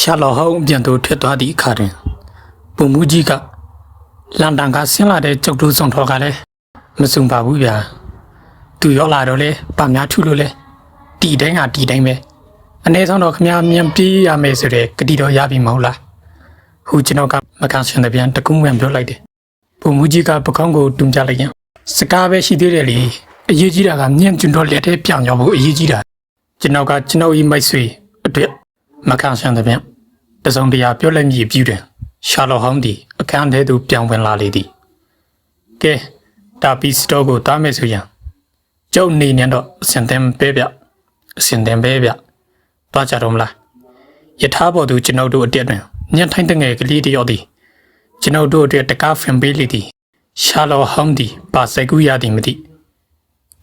ရှာလောဟောင်းပြန်တို့ထွက်သွားသည့်အခါတွင်ပုံမူကြီးကလန်တန်ကဆင်းလာတဲ့ကျုပ်တို့ဆောင်တော်ကလည်းမစုံပါဘူးဗျာသူရောက်လာတော့လေဗများထုလို့လေတီတိုင်းကတီတိုင်းပဲအနေဆောင်တော့ခမမြန်ပြေးရမယ်ဆိုတဲ့ကတိတော်ရပြီမဟုတ်လားဟိုကျွန်တော်ကမကန်ရှင်တဲ့ပြန်တကူးဝင်ပြောလိုက်တယ်ပုံမူကြီးကပကောင်းကိုတွန်းပြလိုက်ရင်စကားပဲရှိသေးတယ်လေအရေးကြီးတာကမြင့်ကျွန်းတော်လက်ထဲပြောင်ရောက်ဖို့အရေးကြီးတာကျွန်တော်ကကျွန်တော်ဤမိတ်ဆွေအတွက်မကန်ရှင်တဲ့ပြန်တစုံတရာပြောလိုက်မြည်ပြူတယ်ရှာလောဟောင်းဒီအခန်းထဲသို့ပြောင်းဝင်လာလေသည်ကဲဒါပီစတော့ကိုတားမယ်ဆိုရင်ကျုပ်နေနေတော့အစင်တယ်ပဲဗျအစင်တယ်ပဲဗျတွားကြတော့မလားယထာပေါ်သူကျွန်ုပ်တို့အတက်တွင်ညထိုင်းတငယ်ကလေးတယောက်သည်ကျွန်ုပ်တို့အတွက်တကားဖင်ပေးလေသည်ရှာလောဟောင်းဒီပါစကူရသည်မသိ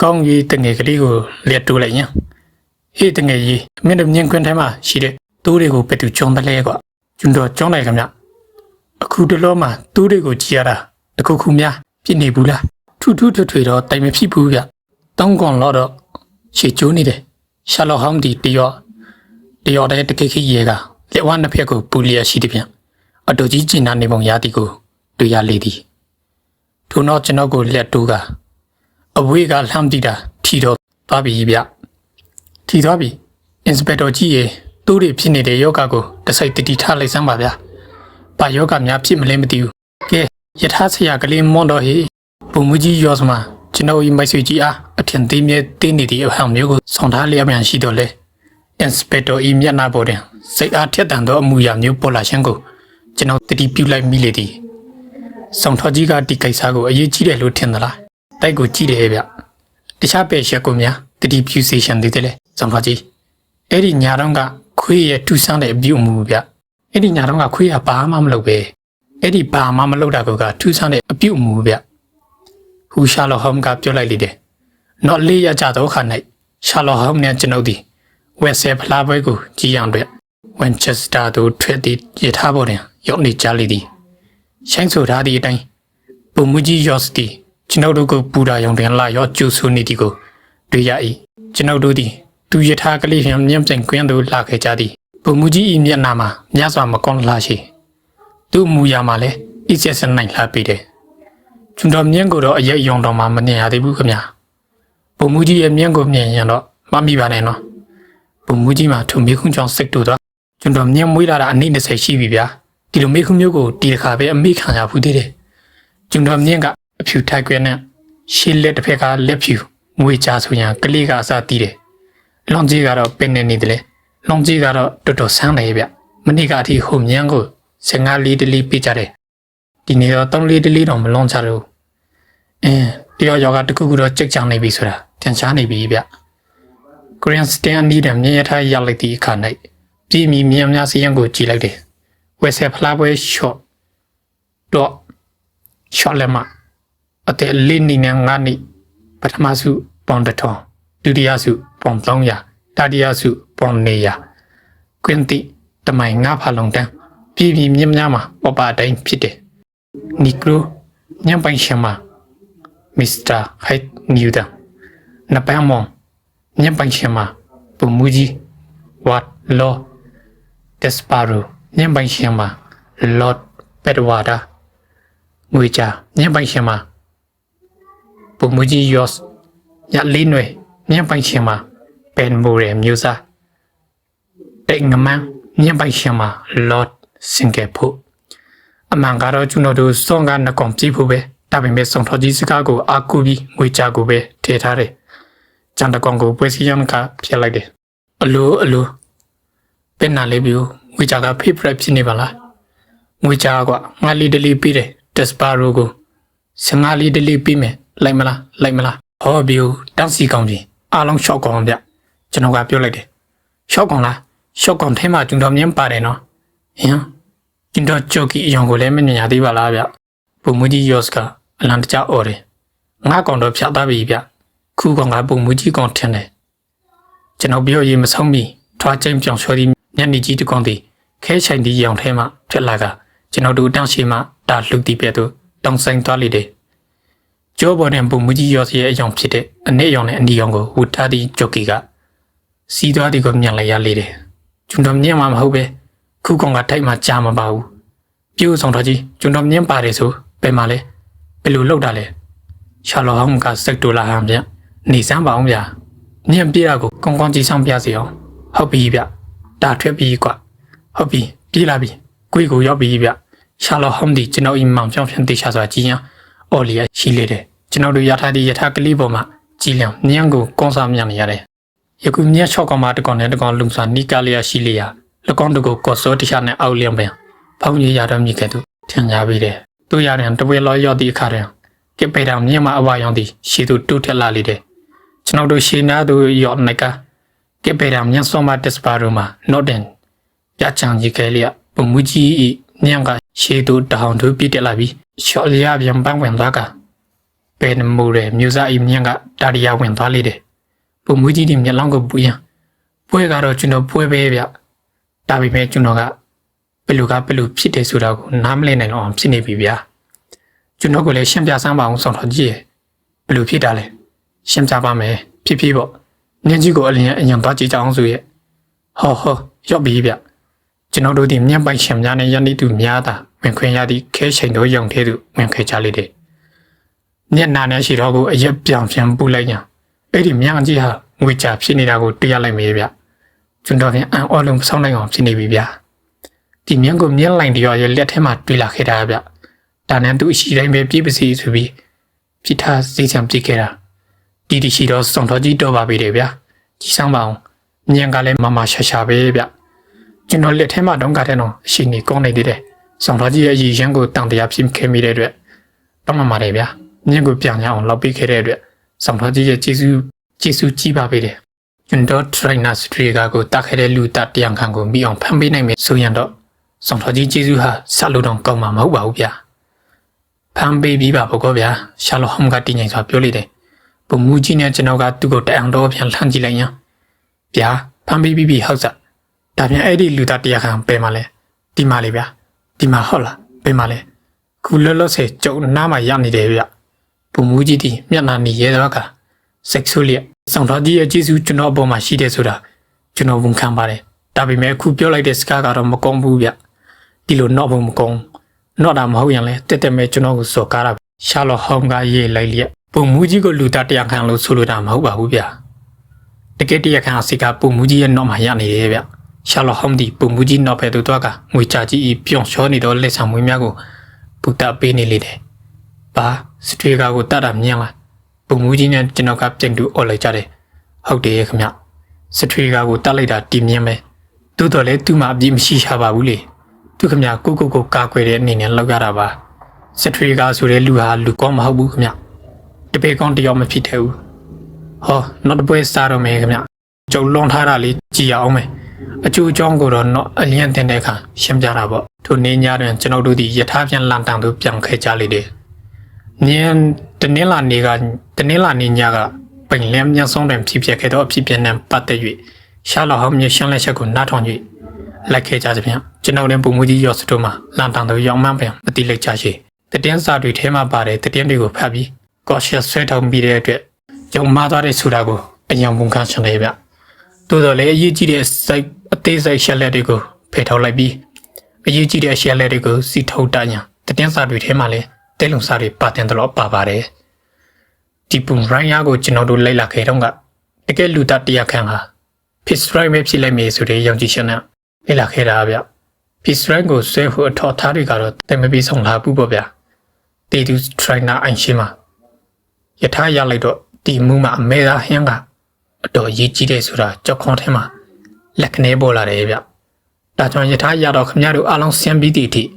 ကောင်းကြီးတငယ်ကလေးကိုလက်တိုးလိုက်ရင်ဟေးတငယ်ကြီးမင်းတို့မြင်ခွင့်ထဲမှာရှိတဲ့တိုးတွေကိုပဲသူကျုံတယ်လေကွာကျွန်တော်ကျုံလိုက်ခမအခုတလောမှာတိုးတွေကိုကြည်ရတာတခုခုများပြစ်နေဘူးလားထူထူထွေတော့တိုင်မဖြစ်ဘူးဗျတောင်းကွန်တော့ရှေ့ကျိုးနေတယ်ရှာလောဟောင်းဒီတယောက်တည်းတကိခိရေကလက်ဝါးနှစ်ဖက်ကိုပူလျက်ရှိသည်ဖြင့်အတူကြီးကျင်နာနေပုံရသည်ကိုတွေ့ရလေသည်ထို့နောက်ကျွန်တော်ကိုလက်တိုးကအဝေးကလှမ်းကြည့်တာထီတော့သွားပြီဗျထီသွားပြီအင်စပက်တော်ကြီးရေတိုးတွေဖြစ်နေတဲ့ယောဂကိုတစိုက်တတိထားလိုက်စမ်းပါဗျာဘာယောဂများဖြစ်မလဲမသိဘူးကဲယထာဆရာကလေးမွန်တော်ဟေပုံမူကြီးရောစမှာကျွန်တော်ဤမိတ်ဆွေကြီးအားအထင်သေးမြဲတင်းနေသည့်အဟံမျိုးကိုဆောင်ထားလျက်ပြန်ရှိတော့လေအင်စပက်တော်ဤမျက်နှာပေါ်တွင်စိတ်အားထက်သန်သောအမူအရာမျိုးပေါ်လာခြင်းကိုကျွန်တော်တတိပြုလိုက်မိလေသည်ဆောင်ထော်ကြီးကဒီကိစ္စကိုအရေးကြီးတယ်လို့ထင်သလားတိုက်ကိုကြည့်တယ်ဗျတခြားပဲချက်ကိုများတတိပြုစေရှင်သေးတယ်လေဆောင်ထော်ကြီးအဲ့ဒီညာတော့ကခွေးရဲ့ထူဆန်းတဲ့အပြုအမူဗျအဲ့ဒီညာတော့ကခွေးကဘာမှမလုပ်ပဲအဲ့ဒီဘာမှမလုပ်တာကထူဆန်းတဲ့အပြုအမူဗျဟူရှာလောဟောင်းကပြောလိုက်လေတယ်နော်လေးရကြတော့ခါ၌ရှာလောဟောင်းနဲ့ကျွန်ုပ်ဒီဝက်ဆယ်ဖလားပွဲကိုကြည်ရန်အတွက်ဝင်ချက်စတာတို့ထွက်သည့်ရထားပေါ်တွင်ရောက်နေကြလေသည်ရှိုင်းဆိုထားသည့်အတိုင်းပုံမူကြီးရော့စတီကျွန်ုပ်တို့ကိုပူတာရောင်တွင်လာရောကျူဆူနေသည်ကိုတွေ့ရ၏ကျွန်ုပ်တို့သည်သူရထားကလေးဖြင့်မြင့်ပြိုင်ကွင်းသို့လာခဲ့ကြသည်ပုံမူကြီး၏မျက်နှာမှာမြတ်စွာမကောင်းလာရှိသူ့မူရမှာလည်းအစ်ဆက်စနိုင်လာပေတယ်ကျွန်တော်မြင့်ကိုတော့အရေးအယုံတော်မှာမမြင်ရသေးဘူးခင်ဗျာပုံမူကြီးရဲ့မြင့်ကိုမြင်ရင်တော့မမိပါနဲ့နော်ပုံမူကြီးမှာထုံမေခွန်းကြောင့်စိတ်တူတော့ကျွန်တော်မြင့်မွေးလာတာအနည်း20ရှိပြီဗျာဒီလိုမေခွန်းမျိုးကိုဒီတစ်ခါပဲအမိခံရဘူးသေးတယ်ကျွန်တော်မြင့်ကအဖြူထိုက်ကွဲနဲ့ရှေ့လက်တစ်ဖက်ကလက်ဖြူငွေချဆိုရင်ကလေးကအစားတီးတယ်လွန်ကြီးကတော့ပင်နေတယ်လေလွန်ကြီးကတော့တော်တော်ဆန်းတယ်ဗျမနေ့ကအထိဟိုမြန်းကို15လေးတလီပြကြတယ်ဒီနေ့တော့3လေးတလီတော့မလွန်ချတော့တယောက်ယောက်ကတခုခုတော့ကြိတ်ချနေပြီဆိုတာထင်ရှားနေပြီဗျကိုရီးယန်စတန်နီးတဲ့မြင်ရထားရောက်လိုက်တဲ့အခါ၌ပြည်မီမြန်များစရင်ကိုကြည်လိုက်တယ်ဝက်ဆယ်ဖလားပွဲရှော့လက်မအတဲလေးနေနဲ့9နှစ်ပထမစုပေါင်1000ဒုတိယစုပေါင်300တတိယစုပေါင်400ကွင်းတိတမိုင်9ဖာလုံးတန်းပြည်မြင့်များမှာပပတိုင်းဖြစ်တယ်နီကရိုညံပိုင်ရှမမစ္စတာဟိုက်နီယူဒန်နပမ်မောင်ညံပိုင်ရှမပုံမူကြီးဝတ်လောဒက်စပါရိုညံပိုင်ရှမလော့ပက်ဝါဒါငွေချညံပိုင်ရှမပုံမူကြီးယော့စ်ရလေးနွယ်ညံပိုင်ရှမပန်မိုရဲမျိုးစားတိတ်ငမန်းညံပိုင်ရှမလော့စင်ကေဖို့အမှန်ကတော့ကျွန်တော်တို့စောင်းကနှကောင်ကြည့်ဖို့ပဲဒါပေမဲ့ဆောင်ထော်ကြီးစကားကိုအာကူပြီးငွေချကိုပဲထည့်ထားတယ်ကျန်တကောင်ကိုပွဲစီရန်ကပြလိုက်တယ်အလိုပင်နာလေးပြီးငွေချက favorite ဖြစ်နေပါလားငွေချကငါလီဒလီပြီးတယ်ဒက်စပါရိုကို15လီဒလီပြီးမယ်လိုက်မလားဟောပြီးတန်းစီကောင်ကြီးအားလုံးရှော့ကောင်ဗျကျွန်တော်ကပြောလိုက်တယ်ရှော့ကောင်လားရှော့ကောင်ထဲမှာကျွန်တော်မြင်ပါတယ်နော်ဟင်ကျွန်တော်ကြော်ကြီးအယောင်ကိုလည်းမမြင်ရသေးပါလားဗျပုံမူကြီးယော့စ်ကအလန်တကြအော်တယ်ငါကောင်တော့ဖြတ်သားပြီဗျခုကောင်ကပုံမူကြီးကောင်ထင်တယ်ကျွန်တော်ပြောရင်မဆုံးမီထွားချင်းပြောင်ချော်ဒီညနေကြီးတကောင်တည်ခဲချိုင်ဒီရောင်ထဲမှာထွက်လာကကျွန်တော်တို့တန်းရှိမှဒါလှုပ်တီးပြတော့တောင်းဆိုင်သွားလိမ့်တယ်ကျောပေါ်တဲ့ပုံမူကြီးယော့စ်ရဲ့အယောင်ဖြစ်တဲ့အနည်းရောင်နဲ့အနီရောင်ကိုဝတ်ထားသည့်ကြော်ကြီးကစီးသွားသည်ကိုမြင်လိုက်ရလေတယ်ကျွန်တော်မြင်မှာမဟုတ်ပဲ ခုကောင်ကထိုက်မှကြားမပါဘူးပြိုးဆောင်တော်ကြီးကျွန်တော်မြင်ပါတယ်ဆိုဘယ်မှာလဲဘယ်လိုလုပ်တာလဲရှာလော်ဟောင်းကစိတ်တူလာဟန်ဗျနေစမ်းပါအောင်ဗျာညံပြေးတာကိုကောင်းကောင်းကြည့်ဆောင်ပြစီအောင်ဟုတ်ပြီဗျဒါထွက်ပြီကွာဟုတ်ပြီပြေးလာပြီကိုကိုရောက်ပြီဗျရှာလော်ဟောင်းဒီကျွန်တော်အိမ်မောင်ကြောင့်ဖြစ်တေချာစွာကြည်ရင်အော်လီယာရှိလေတယ်ကျွန်တော်တို့ရထားတဲ့ရထားကလေးပေါ်မှာကြည်လျံညံကိုကောင်းစားမြနေရတယ်ယခုမြက်6ကောင်မှတကောင်နဲ့တကောင်လုံစွာနီကာလျာရှိလေရလကောင်တကိုကော့စောတခြားနဲ့အောက်လျံပင်ဖောင်းကြီးရတော့မြစ်ကဲ့သို့ထင်ကြပြီတဲ့သူရတဲ့တပွဲလောရောက်သည့်အခါတည်းကပေတောင်မြင့်မအဝါရောင်သည်ရှေ့သို့တိုးထက်လာလေတယ်ကျွန်တော်တို့ရှေ့နားသို့ရောက်နေကကပေတောင်မြင့်စောမတက်စပါရိုမှာနော့ဒန်ပြချန်ကြီးကလေးပုံမူကြီးညံကရှေ့သို့တောင်တို့ပြစ်တက်လာပြီးရှော့လျာပြန်ပန်းဝင်သွားကပင်မူရဲ့မြို့စားအိမ်မြင့်ကတာရီယာဝင်သွားလေတယ်ပုံမူကြီးဒီမျက်လုံးကိုပူရင်ပွဲကတော့ကျွန်တော်ပွဲပဲဗျဒါပေမဲ့ကျွန်တော်ကဘယ်လိုဖြစ်တယ်ဆိုတာကိုနားမလည်နိုင်တော့ဖြစ်နေပြီဗျာကျွန်တော်ကလည်းရှင်းပြစမ်းပါအောင်ဆောင်တော်ကြီးရဲ့ဘယ်လိုဖြစ်တာလဲရှင်းပြပါမယ်ဖြစ်ပေါ့ညင်ကြီးကိုအရင်သွားကြည့်ကြအောင်ဆိုရဲ့ဟောရောက်ပြီဗျကျွန်တော်တို့ဒီမြတ်ပိုင်ရှင်များနဲ့ယန္တိသူများသာဝင်ခွင့်ရသည့်ခဲချိန်တို့ရောင်သေးသူဝင်ခွင့်ချလေတယ်ညနာနဲ့ရှိတော့ကိုအရက်ပြောင်ပြန်ပူလိုက်ညာအဲ့ဒီမြန်ကြီးဟာငွေချဖြစ်နေတာကိုတွေ့ရလိုက်မေးဗျကျွန်တော်ပြန်အံ့ဩလုံးမဆောင်နိုင်အောင်ဖြစ်နေပြီဗျဒီမြန်ကိုမြင်းလိုင်းတရောရဲ့လက်ထဲမှာတွေ့လာခဲ့တာဗျဒါနဲ့သူအရှိတိုင်းပဲပြည့်ပစီဆိုပြီးပြစ်ထားစေချံပြစ်ခဲ့တာဒီရှိတော့စုံတော်ကြီးတော့ပါပြီတယ်ဗျကြီးဆောင်ပါအောင်မြန်ကလည်းမရှာပဲဗျကျွန်တော်လက်ထဲမှာတုန်းကတဲ့တော့အရှိနေကောင်းနေသေးတယ်စုံတော်ကြီးရဲ့ရည်ရန်ကိုတန်တရားဖြစ်ခဲ့မိတဲ့အတွက်တော့မှတယ်ဗျမြန်ကိုပြန်ရအောင်လောက်ပေးခဲ့တဲ့အတွက်စုံတော်ကြီးရဲ့ကျေးဇူးကြီးပါပဲတယ်ကျွန်တော် trainer street ကိုတတ်ခဲ့တဲ့လူတတရံခံကိုမိအောင်ဖမ်းပေးနိုင်မယ်ဆိုရင်တော့စုံတော်ကြီးကျေးဇူးဟာဆက်လို့တော့ကောင်းမှာမဟုတ်ပါဘူးဗျဖမ်းပေးပြီးပါဘောဗျာရှာလော်ဟမ်ကတင်းငိမ်စွာပြောလိုက်တယ်ပုံမူကြီးနဲ့ကျွန်တော်ကသူ့ကိုတအောင်တော့ပြန်လှမ်းကြည့်လိုက်ရင်ဗျာဖမ်းပေးပြီးဟုတ်စားဒါပြန်အဲ့ဒီလူသားတရားခံပဲမလဲဒီမှာလေဗျာဒီမှာဟုတ်လားပဲမလဲခုလောဆယ်ကျုံနားမှာရနေတယ်ဗျပုံမူကြီးဒီမျက်နှာနေရဲတော့ကစိတ်ဆိုးလျက်ဆောင်တော်ကြီးရဲ့ကျေးဇူးကျွန်တော်အပေါ်မှာရှိတယ်ဆိုတာကျွန်တော်ဝန်ခံပါတယ်ဒါပေမဲ့အခုပြောလိုက်တဲ့စကားကတော့မကောင်းဘူးဗျဒီလိုတော့မကောင်းတော့တာမဟုတ်ရင်လဲတက်မဲ့ကျွန်တော်ကိုစော်ကားတာရှာလော်ဟောင်းကရေးလိုက်လျက်ပုံမူကြီးကိုလူသားတရားခံလို့ဆိုလိုတာမဟုတ်ပါဘူးဗျတကယ်တရားခံအစီကပုံမူကြီးရဲ့နောက်မှာရနေတယ်ဗျရှာလော်ဟောင်းဒီပုံမူကြီးနောက်ဖက်သို့သွားကငွေချကြီးပြုံချောနေတော့လက်ဆောင်မွေးများကိုပူတာပေးနေလေတယ်ပါစထွေးကားကိုတတ်တာမြင်လားပုံမူကြီးနဲ့ကျွန်တော်ကပြင်တူអော်လိုက်ကြတယ်ဟုတ်တယ်ခင်ဗျစထွေးကားကိုတတ်လိုက်တာတည်မြင်ပဲတိုးတော်လဲသူ့မှာအပြည့်မရှိရှာပါဘူးလေသူခင်ဗျကိုကာကွယ်တဲ့အနေနဲ့လောက်ရတာပါစထွေးကားဆိုတဲ့လူဟာလူကောမဟုတ်ဘူးခင်ဗျတပည့်ကောင်းတယောက်မဖြစ်သေးဘူးဟောနောက်တစ်ပွဲစားတော့မယ်ခင်ဗျကျုံလွန်ထားတာလေးကြည်ရအောင်မယ်အကျိုးအကြောင်းကိုတော့တော့အလျံတင်တဲ့အခါရှင်းပြတာပေါ့ထိုနေ့ညတွင်ကျွန်တော်တို့ဒီယထာပြန်လန်တန်တို့ပြန်ခဲ့ကြလေတယ်ညတနင်္လာနေ့ညကပင်လျံညဆုံးတွင်ဖြစ်ခဲ့သောအဖြစ်ပြနဲ့ပတ်သက်၍ရှာလော်ဟောင်းမြေရှင်းလက်ချက်ကိုနားထောင်၍လိုက်ခဲ့ကြသဖြင့်ကျွန်တော်လည်းပုံမူကြီးရော့စတိုမှာလန်တန်တို့ရောင်းမှန်းပင်မတိလိုက်ကြရှိတည်င်းစာတွေထဲမှာပါတယ်တည်င်းတွေကိုဖတ်ပြီးကော့ရှက်ဆွဲထောင်ပြီးတဲ့အတွက်ကြုံမှားသွားတဲ့ဆိုတာကိုအယံဝန်ခံချင်တယ်ဗျတိုးတော်လည်းအရေးကြီးတဲ့စိတ်အသေးစိတ်ရှက်လက်တွေကိုဖယ်ထုတ်လိုက်ပြီးအရေးကြီးတဲ့ရှက်လက်တွေကိုစီထုတ်တညာတည်င်းစာတွေထဲမှာလည်းတဲလုံစာတွေပါတင်တော့ပါပါတယ်ဒီပုံရိုင်းရကိုကျွန်တော်တို့လိုက်လာခဲ့တော့ကတကယ်လူသားတရားခံဟာ Peace Right ပဲဖြစ်လိုက်မယ်ဆိုတဲ့ယုံကြည်ချက်နဲ့လိုက်လာခဲ့တာဗျ Peace Right ကိုဆွဲဖို့အထောက်ထားတွေကတော့တမပြီးဆောင်လာဘူးပေါ့ဗျာတီတူ trainer အင်ရှိမှာယထာရလိုက်တော့ဒီမူမှာအမေသာဟင်းကအတော်ရေးကြီးတယ်ဆိုတာကြောက်ခွန်ထဲမှာလက်ကနေပေါ်လာတယ်ဗျဒါကြောင့်ယထာရတော့ခမရတို့အားလုံးဆင်းပြီးတည်တည်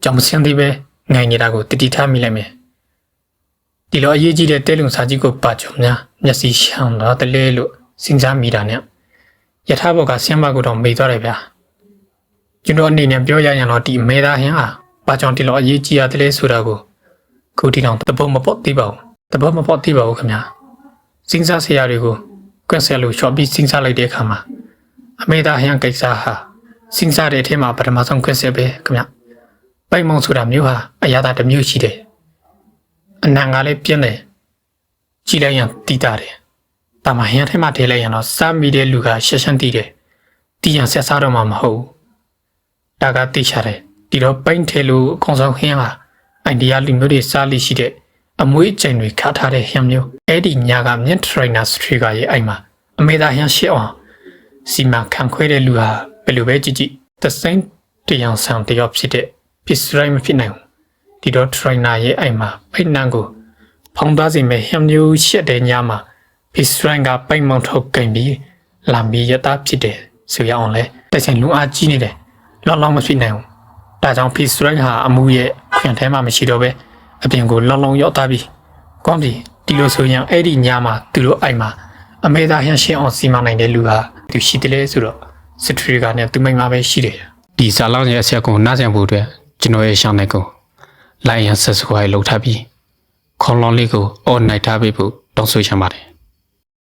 ကြောင့်မဆင်းသေးပဲငိုင်နေတာကိုတတိထားမိလိုက်မယ်ဒီလိုအရေးကြီးတဲ့တဲလုံစာကြီးကိုပါကြုံများမျက်စိရှောင်တော့တလဲလို့စဉ်းစားမိတာနဲ့ယထာဘောကဆင်းမကိုတော့မေ့သွားတယ်ဗျာကျွန်တော်အနေနဲ့ပြောရရင်တော့ဒီအမေသာဟင်းဟာပါကြောင့်ဒီလိုအရေးကြီးရတယ်လဲဆိုတာကိုခုဒီတော့တပုံမပေါ့သေးပါဘူးခင်ဗျာစဉ်းစားစရာတွေကိုကွက်ဆက်လို့ရှော့ပြီးစဉ်းစားလိုက်တဲ့အခါမှာအမေသာဟင်းကိစ္စဟာစဉ်းစားတဲ့အထက်မှာပထမဆုံးကွက်ဆက်ပဲခင်ဗျာပိုက်မောင်ဆိုတာမျိုးဟာအရာသာတစ်မျိုးရှိတယ်အနံကလည်းပြင်းတယ်ကြည့်လိုက်ရင်တီးတာတယ်ဒါမှဟင်းထဲမှာထည့်လိုက်ရင်တော့စားမိတဲ့လူကရှက်ရှက်တီးတယ်တီးရင်ဆက်စားတော့မှမဟုတ် ဒါကသိချတယ်ဒီတော့ပိန်းထဲလို့အကောင်ဆောင်ဟင်းဟာအိန္ဒိယလူမျိုးတွေစားလိရှိတဲ့အမွေးကျိန်တွေခါထားတဲ့ဟင်းမျိုးအဲ့ဒီညကမြင့်ထရိုင်နာစထရီကရဲ့အိမ်မှာအမေသာဟင်းရှစ်အောင်စီမံခန့်ခွဲတဲ့လူဟာဘယ်လိုပဲကြည့်ကြည့်သစိမ်းတရားဆောင်တယောက်ဖြစ်တဲ့ပစ္စရိုင်းမဖြစ်နိုင်ဘူးဒီတော့ထရိုင်နာရဲ့အိမ်မှာပိတ်နှံကိုဖောင်းသားစီမဲ့ဟင်းမျိုးရှစ်တဲ့ညမှာပစ္စရိုင်းကပိတ်မောင်ထုတ်ကိန်ပြီးလာမီရတာဖြစ်တယ်ဆိုရအောင်လဲတိုက်ဆိုင်လူအားကြီးနေတယ်လောက်လောက်မဖြစ်နိုင်ဘူးဒါကြောင့်ပစ္စရိုင်းဟာအမှုရဲ့ခွင့်ထဲမှာမရှိတော့ပဲအပြင်ကိုလောင်လောင်ရောက်သွားပြီကောင်းပြီဒီလိုဆိုရင်အဲ့ဒီညမှာသူတို့အိမ်မှာအမေသာဟန်ရှင်းအောင်စီမံနိုင်တဲ့လူဟာသူရှိတယ်လေဆိုတော့စထရီကနဲ့သူမိန်းမပဲရှိတယ်ဒီဇာလောင်းရဲ့အဆက်ကိုနားဆင်ဖို့အတွက်ကျွန်တော်ရဲ့ရှောင်းတဲ့ကိုလိုက်ရန်ဆက်စကွာလောက်ထားပြီးခေါင်းလောင်းလေးကိုအော်နိုင်ထားပေးဖို့တောင်းဆိုချင်ပါတယ်